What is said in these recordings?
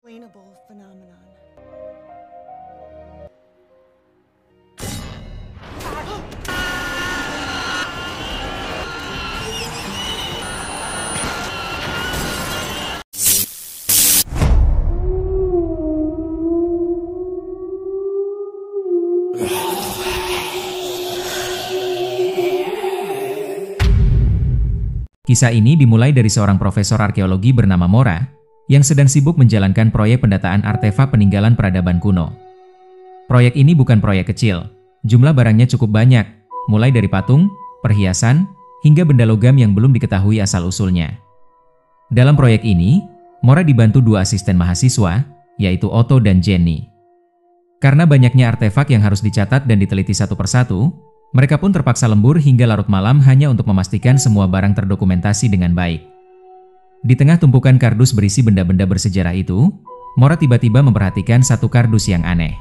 Explainable phenomenon. Kisah ini dimulai dari seorang profesor arkeologi bernama Mora, yang sedang sibuk menjalankan proyek pendataan artefak peninggalan peradaban kuno. Proyek ini bukan proyek kecil, jumlah barangnya cukup banyak, mulai dari patung, perhiasan, hingga benda logam yang belum diketahui asal-usulnya. Dalam proyek ini, Mora dibantu dua asisten mahasiswa, yaitu Otto dan Jenny. Karena banyaknya artefak yang harus dicatat dan diteliti satu persatu, mereka pun terpaksa lembur hingga larut malam hanya untuk memastikan semua barang terdokumentasi dengan baik. Di tengah tumpukan kardus berisi benda-benda bersejarah itu, Mora tiba-tiba memperhatikan satu kardus yang aneh.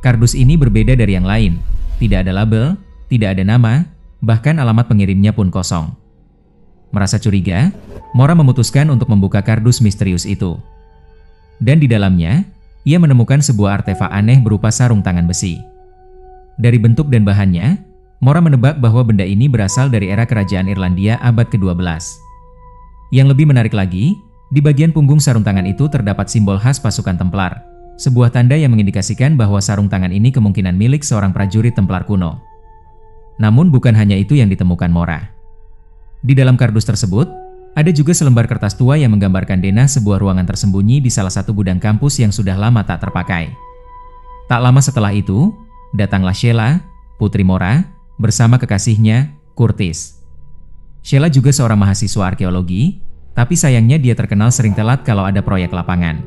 Kardus ini berbeda dari yang lain, tidak ada label, tidak ada nama, bahkan alamat pengirimnya pun kosong. Merasa curiga, Mora memutuskan untuk membuka kardus misterius itu. Dan di dalamnya, ia menemukan sebuah artefak aneh berupa sarung tangan besi. Dari bentuk dan bahannya, Mora menebak bahwa benda ini berasal dari era kerajaan Irlandia abad ke-12. Yang lebih menarik lagi, di bagian punggung sarung tangan itu terdapat simbol khas pasukan Templar, sebuah tanda yang mengindikasikan bahwa sarung tangan ini kemungkinan milik seorang prajurit Templar kuno. Namun bukan hanya itu yang ditemukan Mora. Di dalam kardus tersebut, ada juga selembar kertas tua yang menggambarkan denah sebuah ruangan tersembunyi di salah satu gudang kampus yang sudah lama tak terpakai. Tak lama setelah itu, datanglah Sheila, putri Mora, bersama kekasihnya, Curtis. Sheila juga seorang mahasiswa arkeologi, tapi sayangnya dia terkenal sering telat kalau ada proyek lapangan.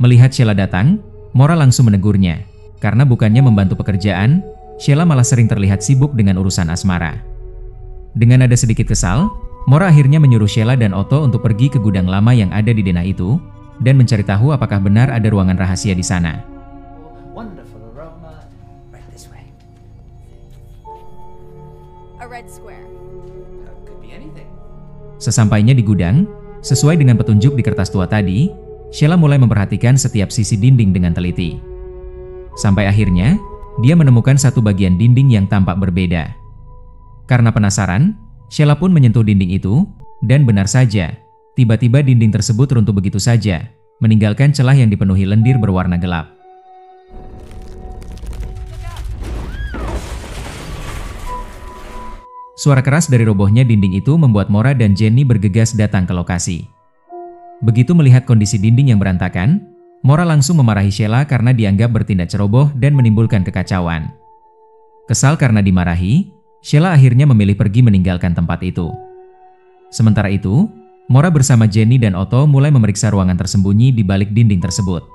Melihat Sheila datang, Mora langsung menegurnya, karena bukannya membantu pekerjaan, Sheila malah sering terlihat sibuk dengan urusan asmara. Dengan ada sedikit kesal, Mora akhirnya menyuruh Sheila dan Otto untuk pergi ke gudang lama yang ada di denah itu, dan mencari tahu apakah benar ada ruangan rahasia di sana. Sesampainya di gudang, sesuai dengan petunjuk di kertas tua tadi, Sheila mulai memperhatikan setiap sisi dinding dengan teliti. Sampai akhirnya, dia menemukan satu bagian dinding yang tampak berbeda. Karena penasaran, Sheila pun menyentuh dinding itu, dan benar saja, tiba-tiba dinding tersebut runtuh begitu saja, meninggalkan celah yang dipenuhi lendir berwarna gelap. Suara keras dari robohnya dinding itu membuat Mora dan Jenny bergegas datang ke lokasi. Begitu melihat kondisi dinding yang berantakan, Mora langsung memarahi Sheila karena dianggap bertindak ceroboh dan menimbulkan kekacauan. Kesal karena dimarahi, Sheila akhirnya memilih pergi meninggalkan tempat itu. Sementara itu, Mora bersama Jenny dan Otto mulai memeriksa ruangan tersembunyi di balik dinding tersebut.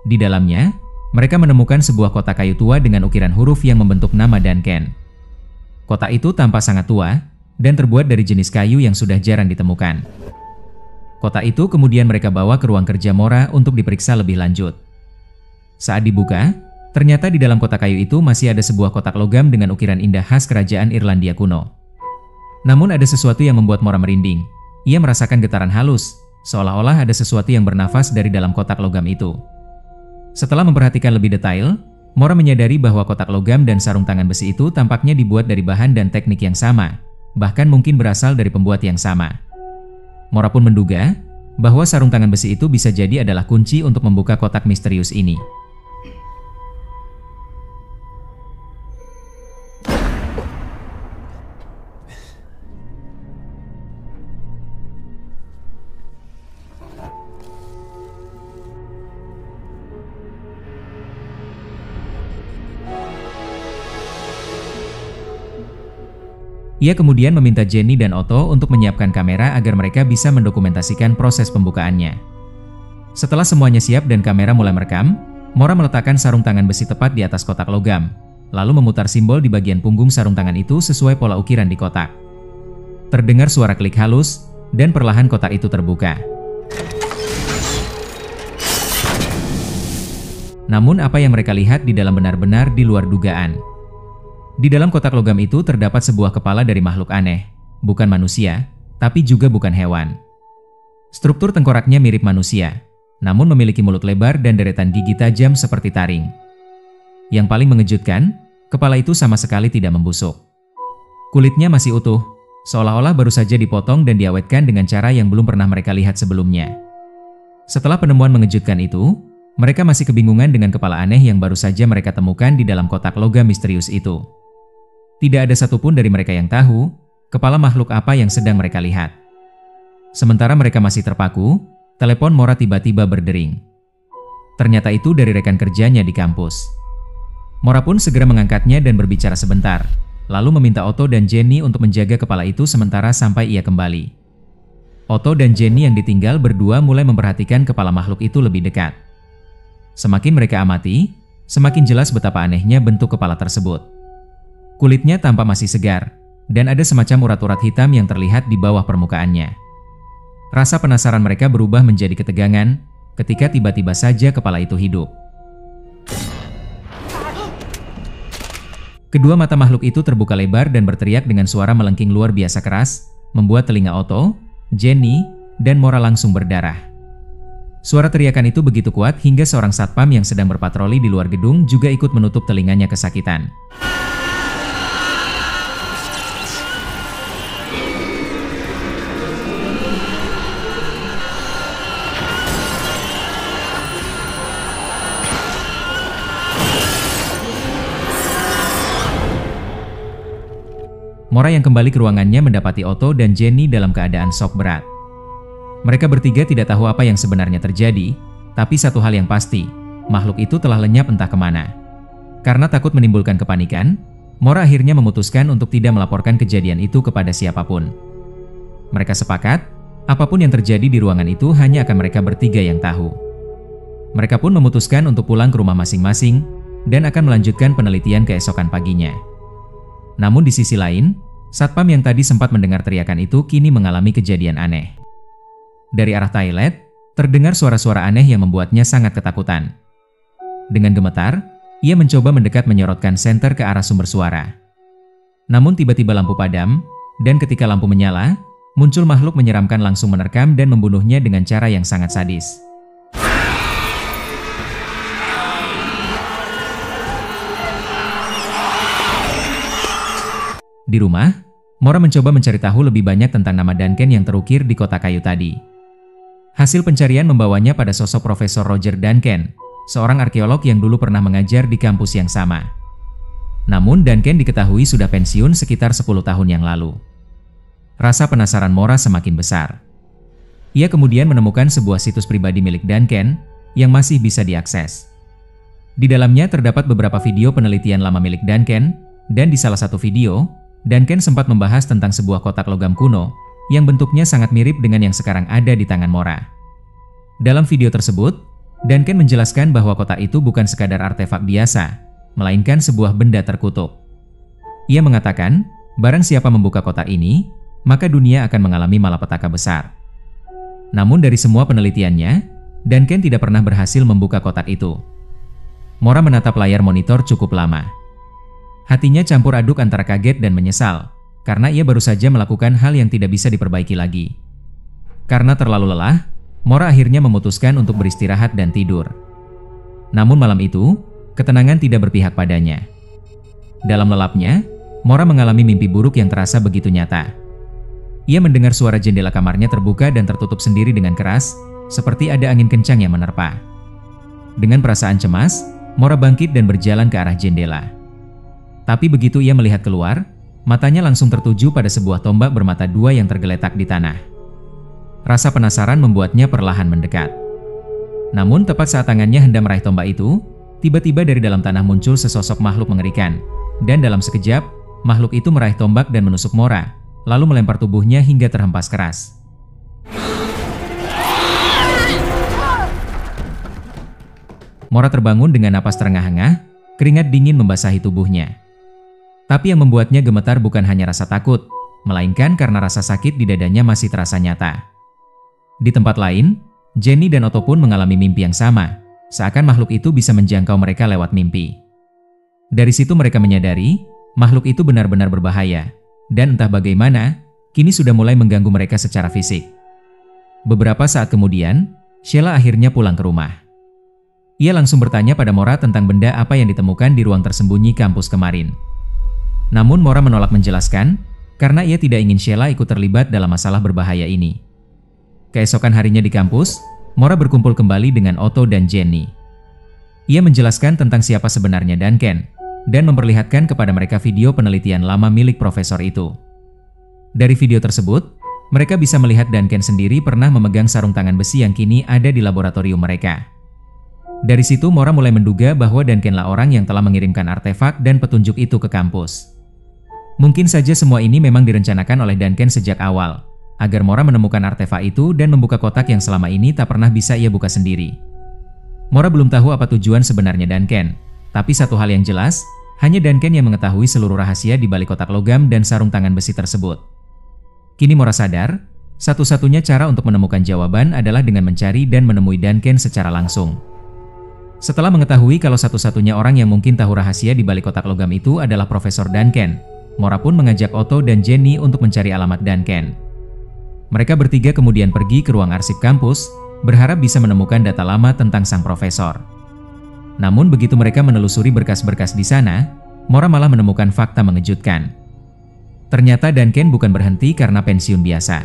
Di dalamnya, mereka menemukan sebuah kotak kayu tua dengan ukiran huruf yang membentuk nama Duncan. Kotak itu tampak sangat tua, dan terbuat dari jenis kayu yang sudah jarang ditemukan. Kotak itu kemudian mereka bawa ke ruang kerja Mora untuk diperiksa lebih lanjut. Saat dibuka, ternyata di dalam kotak kayu itu masih ada sebuah kotak logam dengan ukiran indah khas kerajaan Irlandia kuno. Namun ada sesuatu yang membuat Mora merinding. Ia merasakan getaran halus, seolah-olah ada sesuatu yang bernafas dari dalam kotak logam itu. Setelah memperhatikan lebih detail, Mora menyadari bahwa kotak logam dan sarung tangan besi itu tampaknya dibuat dari bahan dan teknik yang sama, bahkan mungkin berasal dari pembuat yang sama. Mora pun menduga bahwa sarung tangan besi itu bisa jadi adalah kunci untuk membuka kotak misterius ini. Ia kemudian meminta Jenny dan Otto untuk menyiapkan kamera agar mereka bisa mendokumentasikan proses pembukaannya. Setelah semuanya siap dan kamera mulai merekam, Mora meletakkan sarung tangan besi tepat di atas kotak logam, lalu memutar simbol di bagian punggung sarung tangan itu sesuai pola ukiran di kotak. Terdengar suara klik halus, dan perlahan kotak itu terbuka. Namun apa yang mereka lihat di dalam benar-benar di luar dugaan. Di dalam kotak logam itu terdapat sebuah kepala dari makhluk aneh, bukan manusia, tapi juga bukan hewan. Struktur tengkoraknya mirip manusia, namun memiliki mulut lebar dan deretan gigi tajam seperti taring. Yang paling mengejutkan, kepala itu sama sekali tidak membusuk. Kulitnya masih utuh, seolah-olah baru saja dipotong dan diawetkan dengan cara yang belum pernah mereka lihat sebelumnya. Setelah penemuan mengejutkan itu, mereka masih kebingungan dengan kepala aneh yang baru saja mereka temukan di dalam kotak logam misterius itu. Tidak ada satupun dari mereka yang tahu kepala makhluk apa yang sedang mereka lihat. Sementara mereka masih terpaku, telepon Mora tiba-tiba berdering. Ternyata itu dari rekan kerjanya di kampus. Mora pun segera mengangkatnya dan berbicara sebentar, lalu meminta Otto dan Jenny untuk menjaga kepala itu sementara sampai ia kembali. Otto dan Jenny yang ditinggal berdua mulai memperhatikan kepala makhluk itu lebih dekat. Semakin mereka amati, semakin jelas betapa anehnya bentuk kepala tersebut. Kulitnya tampak masih segar, dan ada semacam urat-urat hitam yang terlihat di bawah permukaannya. Rasa penasaran mereka berubah menjadi ketegangan ketika tiba-tiba saja kepala itu hidup. Kedua mata makhluk itu terbuka lebar dan berteriak dengan suara melengking luar biasa keras, membuat telinga Otto, Jenny, dan Mora langsung berdarah. Suara teriakan itu begitu kuat hingga seorang satpam yang sedang berpatroli di luar gedung juga ikut menutup telinganya kesakitan. Mora yang kembali ke ruangannya mendapati Otto dan Jenny dalam keadaan shock berat. Mereka bertiga tidak tahu apa yang sebenarnya terjadi, tapi satu hal yang pasti, makhluk itu telah lenyap entah kemana. Karena takut menimbulkan kepanikan, Mora akhirnya memutuskan untuk tidak melaporkan kejadian itu kepada siapapun. Mereka sepakat, apapun yang terjadi di ruangan itu hanya akan mereka bertiga yang tahu. Mereka pun memutuskan untuk pulang ke rumah masing-masing dan akan melanjutkan penelitian keesokan paginya. Namun di sisi lain, satpam yang tadi sempat mendengar teriakan itu kini mengalami kejadian aneh. Dari arah toilet, terdengar suara-suara aneh yang membuatnya sangat ketakutan. Dengan gemetar, ia mencoba mendekat menyorotkan senter ke arah sumber suara. Namun tiba-tiba lampu padam, dan ketika lampu menyala, muncul makhluk menyeramkan langsung menerkam dan membunuhnya dengan cara yang sangat sadis. Di rumah, Mora mencoba mencari tahu lebih banyak tentang nama Duncan yang terukir di kotak kayu tadi. Hasil pencarian membawanya pada sosok Profesor Roger Duncan, seorang arkeolog yang dulu pernah mengajar di kampus yang sama. Namun Duncan diketahui sudah pensiun sekitar 10 tahun yang lalu. Rasa penasaran Mora semakin besar. Ia kemudian menemukan sebuah situs pribadi milik Duncan yang masih bisa diakses. Di dalamnya terdapat beberapa video penelitian lama milik Duncan, dan di salah satu video, Duncan sempat membahas tentang sebuah kotak logam kuno yang bentuknya sangat mirip dengan yang sekarang ada di tangan Mora. Dalam video tersebut, Duncan menjelaskan bahwa kotak itu bukan sekadar artefak biasa, melainkan sebuah benda terkutuk. Ia mengatakan, barang siapa membuka kotak ini, maka dunia akan mengalami malapetaka besar. Namun dari semua penelitiannya, Duncan tidak pernah berhasil membuka kotak itu. Mora menatap layar monitor cukup lama. Hatinya campur aduk antara kaget dan menyesal, karena ia baru saja melakukan hal yang tidak bisa diperbaiki lagi. Karena terlalu lelah, Mora akhirnya memutuskan untuk beristirahat dan tidur. Namun malam itu, ketenangan tidak berpihak padanya. Dalam lelapnya, Mora mengalami mimpi buruk yang terasa begitu nyata. Ia mendengar suara jendela kamarnya terbuka dan tertutup sendiri dengan keras, seperti ada angin kencang yang menerpa. Dengan perasaan cemas, Mora bangkit dan berjalan ke arah jendela. Tapi begitu ia melihat keluar, matanya langsung tertuju pada sebuah tombak bermata dua yang tergeletak di tanah. Rasa penasaran membuatnya perlahan mendekat. Namun tepat saat tangannya hendak meraih tombak itu, tiba-tiba dari dalam tanah muncul sesosok makhluk mengerikan, dan dalam sekejap, makhluk itu meraih tombak dan menusuk Mora, lalu melempar tubuhnya hingga terhempas keras. Mora terbangun dengan napas terengah-engah, keringat dingin membasahi tubuhnya. Tapi yang membuatnya gemetar bukan hanya rasa takut, melainkan karena rasa sakit di dadanya masih terasa nyata. Di tempat lain, Jenny dan Otto pun mengalami mimpi yang sama, seakan makhluk itu bisa menjangkau mereka lewat mimpi. Dari situ mereka menyadari, makhluk itu benar-benar berbahaya, dan entah bagaimana, kini sudah mulai mengganggu mereka secara fisik. Beberapa saat kemudian, Sheila akhirnya pulang ke rumah. Ia langsung bertanya pada Mora tentang benda apa yang ditemukan di ruang tersembunyi kampus kemarin. Namun Mora menolak menjelaskan, karena ia tidak ingin Sheila ikut terlibat dalam masalah berbahaya ini. Keesokan harinya di kampus, Mora berkumpul kembali dengan Otto dan Jenny. Ia menjelaskan tentang siapa sebenarnya Duncan, dan memperlihatkan kepada mereka video penelitian lama milik profesor itu. Dari video tersebut, mereka bisa melihat Duncan sendiri pernah memegang sarung tangan besi yang kini ada di laboratorium mereka. Dari situ Mora mulai menduga bahwa Duncanlah orang yang telah mengirimkan artefak dan petunjuk itu ke kampus. Mungkin saja semua ini memang direncanakan oleh Duncan sejak awal, agar Mora menemukan artefak itu dan membuka kotak yang selama ini tak pernah bisa ia buka sendiri. Mora belum tahu apa tujuan sebenarnya Duncan, tapi satu hal yang jelas, hanya Duncan yang mengetahui seluruh rahasia di balik kotak logam dan sarung tangan besi tersebut. Kini Mora sadar, satu-satunya cara untuk menemukan jawaban adalah dengan mencari dan menemui Duncan secara langsung. Setelah mengetahui kalau satu-satunya orang yang mungkin tahu rahasia di balik kotak logam itu adalah Profesor Duncan, Mora pun mengajak Otto dan Jenny untuk mencari alamat Duncan. Mereka bertiga kemudian pergi ke ruang arsip kampus, berharap bisa menemukan data lama tentang sang profesor. Namun begitu mereka menelusuri berkas-berkas di sana, Mora malah menemukan fakta mengejutkan. Ternyata Duncan bukan berhenti karena pensiun biasa.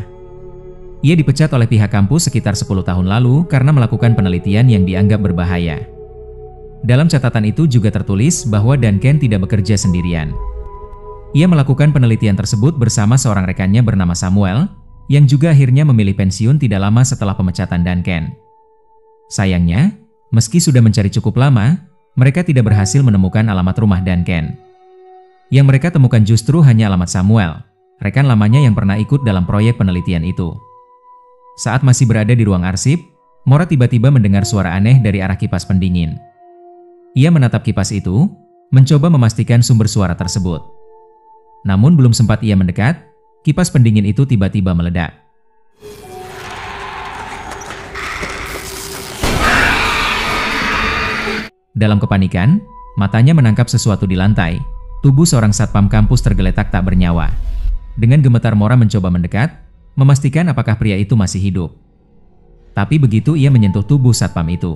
Ia dipecat oleh pihak kampus sekitar 10 tahun lalu karena melakukan penelitian yang dianggap berbahaya. Dalam catatan itu juga tertulis bahwa Duncan tidak bekerja sendirian. Ia melakukan penelitian tersebut bersama seorang rekannya bernama Samuel, yang juga akhirnya memilih pensiun tidak lama setelah pemecatan Duncan. Sayangnya, meski sudah mencari cukup lama, mereka tidak berhasil menemukan alamat rumah Duncan. Yang mereka temukan justru hanya alamat Samuel, rekan lamanya yang pernah ikut dalam proyek penelitian itu. Saat masih berada di ruang arsip, Mora tiba-tiba mendengar suara aneh dari arah kipas pendingin. Ia menatap kipas itu, mencoba memastikan sumber suara tersebut. Namun belum sempat ia mendekat, kipas pendingin itu tiba-tiba meledak. Dalam kepanikan, matanya menangkap sesuatu di lantai. Tubuh seorang satpam kampus tergeletak tak bernyawa. Dengan gemetar Mora mencoba mendekat, memastikan apakah pria itu masih hidup. Tapi begitu ia menyentuh tubuh satpam itu,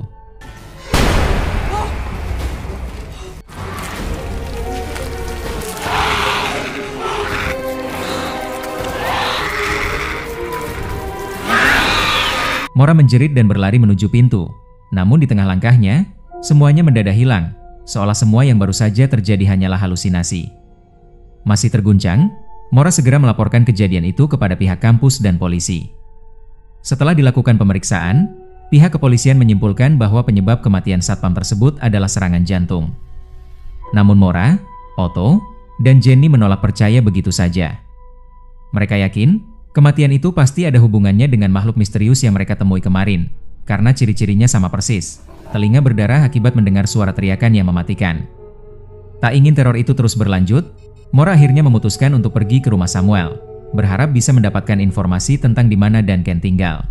Mora menjerit dan berlari menuju pintu. Namun di tengah langkahnya, semuanya mendadak hilang, seolah semua yang baru saja terjadi hanyalah halusinasi. Masih terguncang, Mora segera melaporkan kejadian itu kepada pihak kampus dan polisi. Setelah dilakukan pemeriksaan, pihak kepolisian menyimpulkan bahwa penyebab kematian satpam tersebut adalah serangan jantung. Namun Mora, Otto, dan Jenny menolak percaya begitu saja. Mereka yakin kematian itu pasti ada hubungannya dengan makhluk misterius yang mereka temui kemarin, karena ciri-cirinya sama persis, telinga berdarah akibat mendengar suara teriakan yang mematikan. Tak ingin teror itu terus berlanjut, Mora akhirnya memutuskan untuk pergi ke rumah Samuel, berharap bisa mendapatkan informasi tentang di mana Duncan tinggal.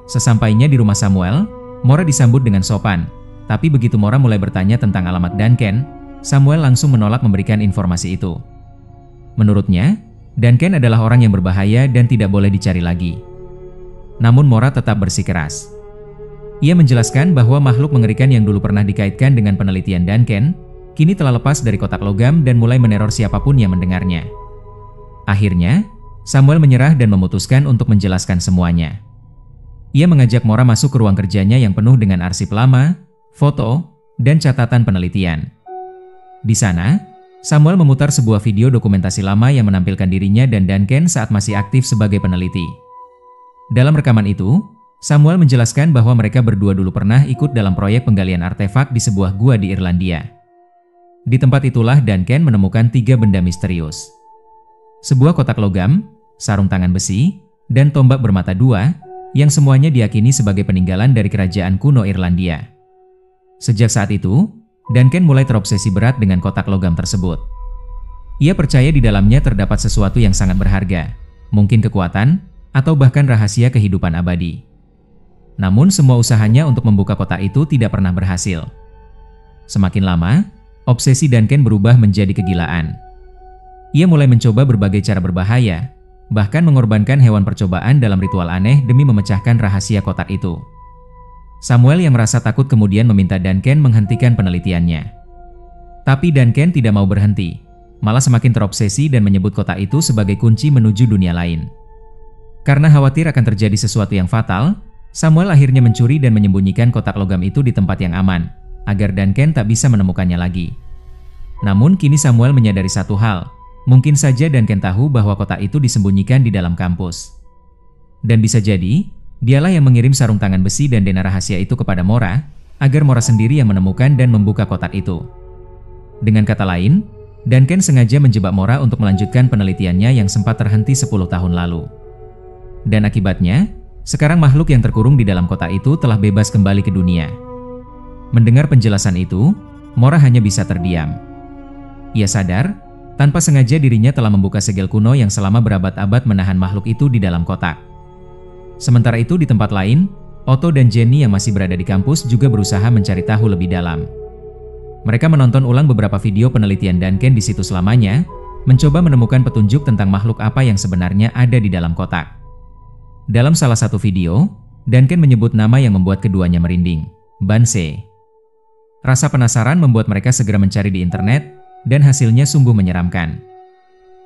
Sesampainya di rumah Samuel, Mora disambut dengan sopan, tapi begitu Mora mulai bertanya tentang alamat Duncan, Samuel langsung menolak memberikan informasi itu. Menurutnya, Duncan adalah orang yang berbahaya dan tidak boleh dicari lagi. Namun Mora tetap bersikeras. Ia menjelaskan bahwa makhluk mengerikan yang dulu pernah dikaitkan dengan penelitian Duncan, kini telah lepas dari kotak logam dan mulai meneror siapapun yang mendengarnya. Akhirnya, Samuel menyerah dan memutuskan untuk menjelaskan semuanya. Ia mengajak Mora masuk ke ruang kerjanya yang penuh dengan arsip lama, foto, dan catatan penelitian. Di sana, Samuel memutar sebuah video dokumentasi lama yang menampilkan dirinya dan Duncan saat masih aktif sebagai peneliti. Dalam rekaman itu, Samuel menjelaskan bahwa mereka berdua dulu pernah ikut dalam proyek penggalian artefak di sebuah gua di Irlandia. Di tempat itulah Duncan menemukan 3 benda misterius. Sebuah kotak logam, sarung tangan besi, dan tombak bermata 2, yang semuanya diyakini sebagai peninggalan dari kerajaan kuno Irlandia. Sejak saat itu, Duncan mulai terobsesi berat dengan kotak logam tersebut. Ia percaya di dalamnya terdapat sesuatu yang sangat berharga, mungkin kekuatan, atau bahkan rahasia kehidupan abadi. Namun semua usahanya untuk membuka kotak itu tidak pernah berhasil. Semakin lama, obsesi Duncan berubah menjadi kegilaan. Ia mulai mencoba berbagai cara berbahaya, bahkan mengorbankan hewan percobaan dalam ritual aneh demi memecahkan rahasia kotak itu. Samuel yang merasa takut kemudian meminta Duncan menghentikan penelitiannya. Tapi Duncan tidak mau berhenti, malah semakin terobsesi dan menyebut kotak itu sebagai kunci menuju dunia lain. Karena khawatir akan terjadi sesuatu yang fatal, Samuel akhirnya mencuri dan menyembunyikan kotak logam itu di tempat yang aman, agar Duncan tak bisa menemukannya lagi. Namun kini Samuel menyadari satu hal, mungkin saja Duncan tahu bahwa kotak itu disembunyikan di dalam kampus. Dan bisa jadi, dialah yang mengirim sarung tangan besi dan dena rahasia itu kepada Mora, agar Mora sendiri yang menemukan dan membuka kotak itu. Dengan kata lain, Duncan sengaja menjebak Mora untuk melanjutkan penelitiannya yang sempat terhenti 10 tahun lalu. Dan akibatnya, sekarang makhluk yang terkurung di dalam kotak itu telah bebas kembali ke dunia. Mendengar penjelasan itu, Mora hanya bisa terdiam. Ia sadar, tanpa sengaja dirinya telah membuka segel kuno yang selama berabad-abad menahan makhluk itu di dalam kotak. Sementara itu di tempat lain, Otto dan Jenny yang masih berada di kampus juga berusaha mencari tahu lebih dalam. Mereka menonton ulang beberapa video penelitian Duncan di situs lamanya, mencoba menemukan petunjuk tentang makhluk apa yang sebenarnya ada di dalam kotak. Dalam salah satu video, Duncan menyebut nama yang membuat keduanya merinding, Banshee. Rasa penasaran membuat mereka segera mencari di internet, dan hasilnya sungguh menyeramkan.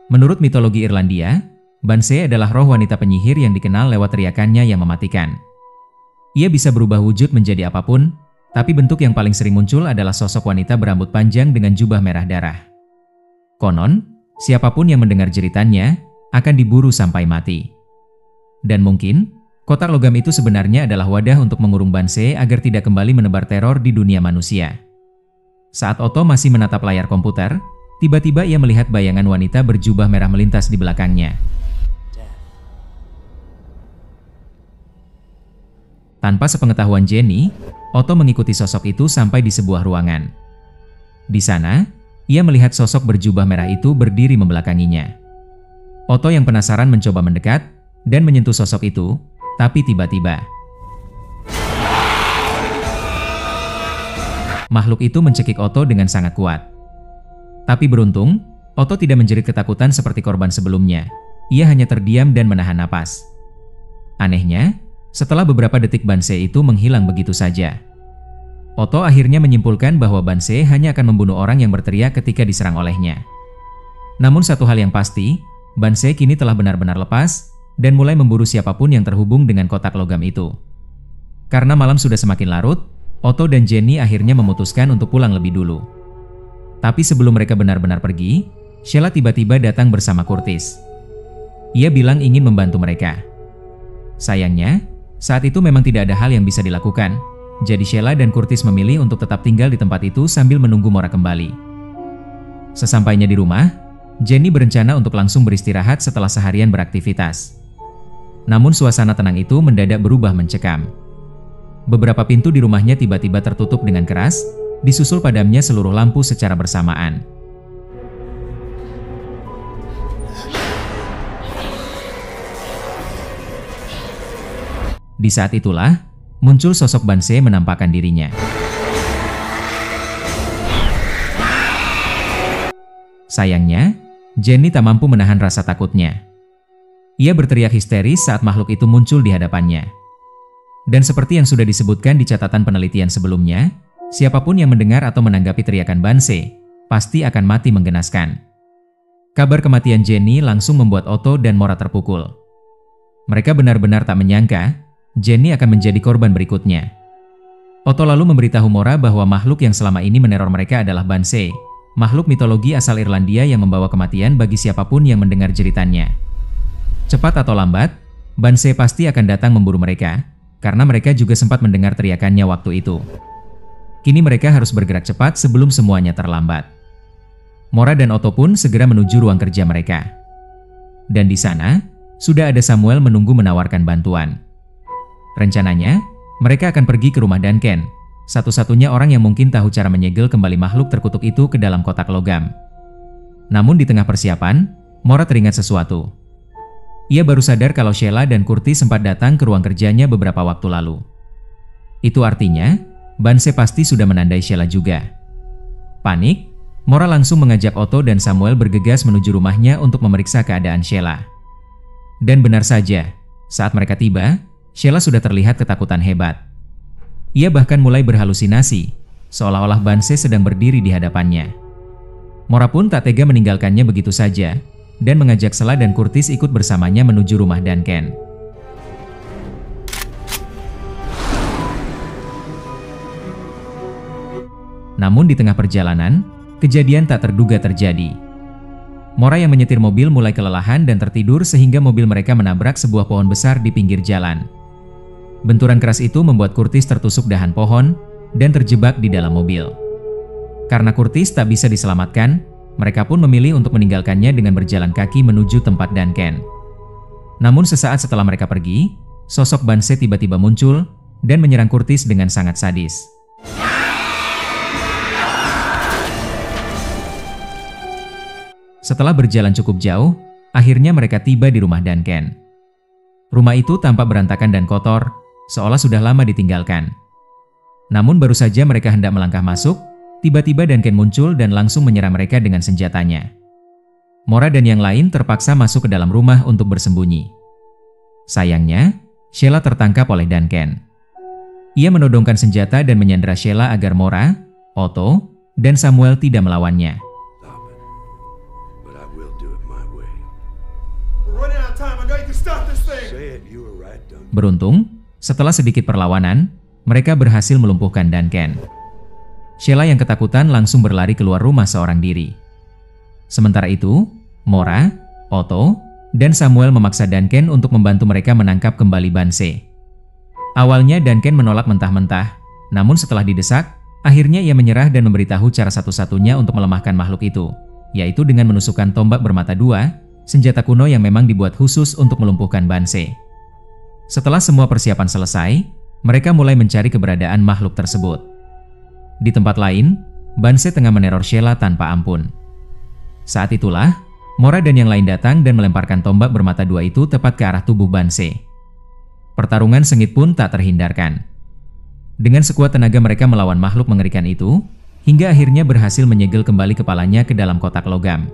Menurut mitologi Irlandia, Banshee adalah roh wanita penyihir yang dikenal lewat teriakannya yang mematikan. Ia bisa berubah wujud menjadi apapun, tapi bentuk yang paling sering muncul adalah sosok wanita berambut panjang dengan jubah merah darah. Konon, siapapun yang mendengar jeritannya akan diburu sampai mati. Dan mungkin, kotak logam itu sebenarnya adalah wadah untuk mengurung Banshee agar tidak kembali menebar teror di dunia manusia. Saat Otto masih menatap layar komputer, tiba-tiba ia melihat bayangan wanita berjubah merah melintas di belakangnya. Tanpa sepengetahuan Jenny, Otto mengikuti sosok itu sampai di sebuah ruangan. Di sana, ia melihat sosok berjubah merah itu berdiri membelakanginya. Otto yang penasaran mencoba mendekat dan menyentuh sosok itu, tapi tiba-tiba makhluk itu mencekik Otto dengan sangat kuat. Tapi beruntung, Otto tidak menjerit ketakutan seperti korban sebelumnya. Ia hanya terdiam dan menahan napas. Anehnya, setelah beberapa detik Banshee itu menghilang begitu saja. Otto akhirnya menyimpulkan bahwa Banshee hanya akan membunuh orang yang berteriak ketika diserang olehnya. Namun satu hal yang pasti, Banshee kini telah benar-benar lepas dan mulai memburu siapapun yang terhubung dengan kotak logam itu. Karena malam sudah semakin larut, Otto dan Jenny akhirnya memutuskan untuk pulang lebih dulu. Tapi sebelum mereka benar-benar pergi, Sheila tiba-tiba datang bersama Curtis. Ia bilang ingin membantu mereka. Sayangnya, saat itu memang tidak ada hal yang bisa dilakukan, jadi Sheila dan Curtis memilih untuk tetap tinggal di tempat itu sambil menunggu Mora kembali. Sesampainya di rumah, Jenny berencana untuk langsung beristirahat setelah seharian beraktivitas. Namun suasana tenang itu mendadak berubah mencekam. Beberapa pintu di rumahnya tiba-tiba tertutup dengan keras, disusul padamnya seluruh lampu secara bersamaan. Di saat itulah, muncul sosok Banshee menampakkan dirinya. Sayangnya, Jenny tak mampu menahan rasa takutnya. Ia berteriak histeris saat makhluk itu muncul di hadapannya. Dan seperti yang sudah disebutkan di catatan penelitian sebelumnya, siapapun yang mendengar atau menanggapi teriakan Banshee pasti akan mati menggenaskan. Kabar kematian Jenny langsung membuat Otto dan Mora terpukul. Mereka benar-benar tak menyangka Jenny akan menjadi korban berikutnya. Otto lalu memberitahu Mora bahwa makhluk yang selama ini meneror mereka adalah Banshee, makhluk mitologi asal Irlandia yang membawa kematian bagi siapapun yang mendengar jeritannya. Cepat atau lambat, Banshee pasti akan datang memburu mereka, karena mereka juga sempat mendengar teriakannya waktu itu. Kini mereka harus bergerak cepat sebelum semuanya terlambat. Mora dan Otto pun segera menuju ruang kerja mereka. Dan di sana, sudah ada Samuel menunggu menawarkan bantuan. Rencananya, mereka akan pergi ke rumah Duncan, satu-satunya orang yang mungkin tahu cara menyegel kembali makhluk terkutuk itu ke dalam kotak logam. Namun di tengah persiapan, Mora teringat sesuatu. Ia baru sadar kalau Sheila dan Curtis sempat datang ke ruang kerjanya beberapa waktu lalu. Itu artinya, Banshee pasti sudah menandai Sheila juga. Panik, Mora langsung mengajak Otto dan Samuel bergegas menuju rumahnya untuk memeriksa keadaan Sheila. Dan benar saja, saat mereka tiba, Sheila sudah terlihat ketakutan hebat. Ia bahkan mulai berhalusinasi, seolah-olah Banse sedang berdiri di hadapannya. Mora pun tak tega meninggalkannya begitu saja, dan mengajak Sheila dan Curtis ikut bersamanya menuju rumah Duncan. Namun di tengah perjalanan, kejadian tak terduga terjadi. Mora yang menyetir mobil mulai kelelahan dan tertidur sehingga mobil mereka menabrak sebuah pohon besar di pinggir jalan. Benturan keras itu membuat Curtis tertusuk dahan pohon dan terjebak di dalam mobil. Karena Curtis tak bisa diselamatkan, mereka pun memilih untuk meninggalkannya dengan berjalan kaki menuju tempat Duncan. Namun sesaat setelah mereka pergi, sosok Banse tiba-tiba muncul dan menyerang Curtis dengan sangat sadis. Setelah berjalan cukup jauh, akhirnya mereka tiba di rumah Duncan. Rumah itu tampak berantakan dan kotor, seolah sudah lama ditinggalkan. Namun baru saja mereka hendak melangkah masuk, tiba-tiba Duncan muncul dan langsung menyerang mereka dengan senjatanya. Mora dan yang lain terpaksa masuk ke dalam rumah untuk bersembunyi. Sayangnya, Sheila tertangkap oleh Duncan. Ia menodongkan senjata dan menyandera Sheila agar Mora, Otto, dan Samuel tidak melawannya. Beruntung, setelah sedikit perlawanan, mereka berhasil melumpuhkan Duncan. Sheila yang ketakutan langsung berlari keluar rumah seorang diri. Sementara itu, Mora, Otto, dan Samuel memaksa Duncan untuk membantu mereka menangkap kembali Banse. Awalnya Duncan menolak mentah-mentah, namun setelah didesak, akhirnya ia menyerah dan memberitahu cara satu-satunya untuk melemahkan makhluk itu, yaitu dengan menusukkan tombak bermata dua, senjata kuno yang memang dibuat khusus untuk melumpuhkan Banse. Setelah semua persiapan selesai, mereka mulai mencari keberadaan makhluk tersebut. Di tempat lain, Banse tengah meneror Sheila tanpa ampun. Saat itulah, Mora dan yang lain datang dan melemparkan tombak bermata dua itu tepat ke arah tubuh Banse. Pertarungan sengit pun tak terhindarkan. Dengan sekuat tenaga mereka melawan makhluk mengerikan itu, hingga akhirnya berhasil menyegel kembali kepalanya ke dalam kotak logam.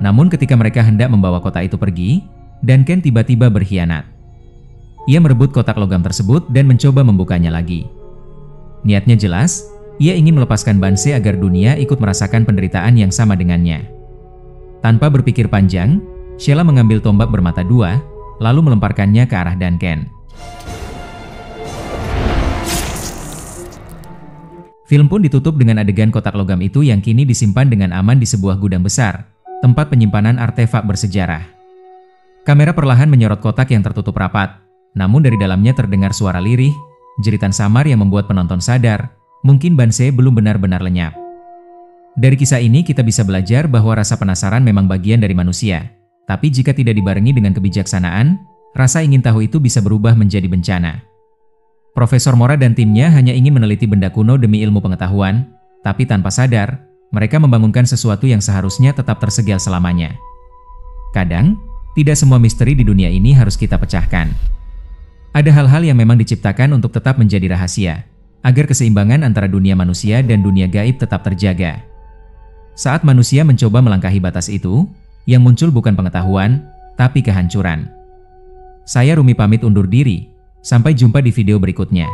Namun ketika mereka hendak membawa kotak itu pergi, Duncan tiba-tiba berkhianat. Ia merebut kotak logam tersebut dan mencoba membukanya lagi. Niatnya jelas, ia ingin melepaskan Banse agar dunia ikut merasakan penderitaan yang sama dengannya. Tanpa berpikir panjang, Sheila mengambil tombak bermata dua, lalu melemparkannya ke arah Duncan. Film pun ditutup dengan adegan kotak logam itu yang kini disimpan dengan aman di sebuah gudang besar, tempat penyimpanan artefak bersejarah. Kamera perlahan menyorot kotak yang tertutup rapat, namun dari dalamnya terdengar suara lirih, jeritan samar yang membuat penonton sadar, mungkin Banse belum benar-benar lenyap. Dari kisah ini kita bisa belajar bahwa rasa penasaran memang bagian dari manusia, tapi jika tidak dibarengi dengan kebijaksanaan, rasa ingin tahu itu bisa berubah menjadi bencana. Profesor Mora dan timnya hanya ingin meneliti benda kuno demi ilmu pengetahuan, tapi tanpa sadar, mereka membangunkan sesuatu yang seharusnya tetap tersegel selamanya. Kadang, tidak semua misteri di dunia ini harus kita pecahkan. Ada hal-hal yang memang diciptakan untuk tetap menjadi rahasia, agar keseimbangan antara dunia manusia dan dunia gaib tetap terjaga. Saat manusia mencoba melangkahi batas itu, yang muncul bukan pengetahuan, tapi kehancuran. Saya Rumi pamit undur diri, sampai jumpa di video berikutnya.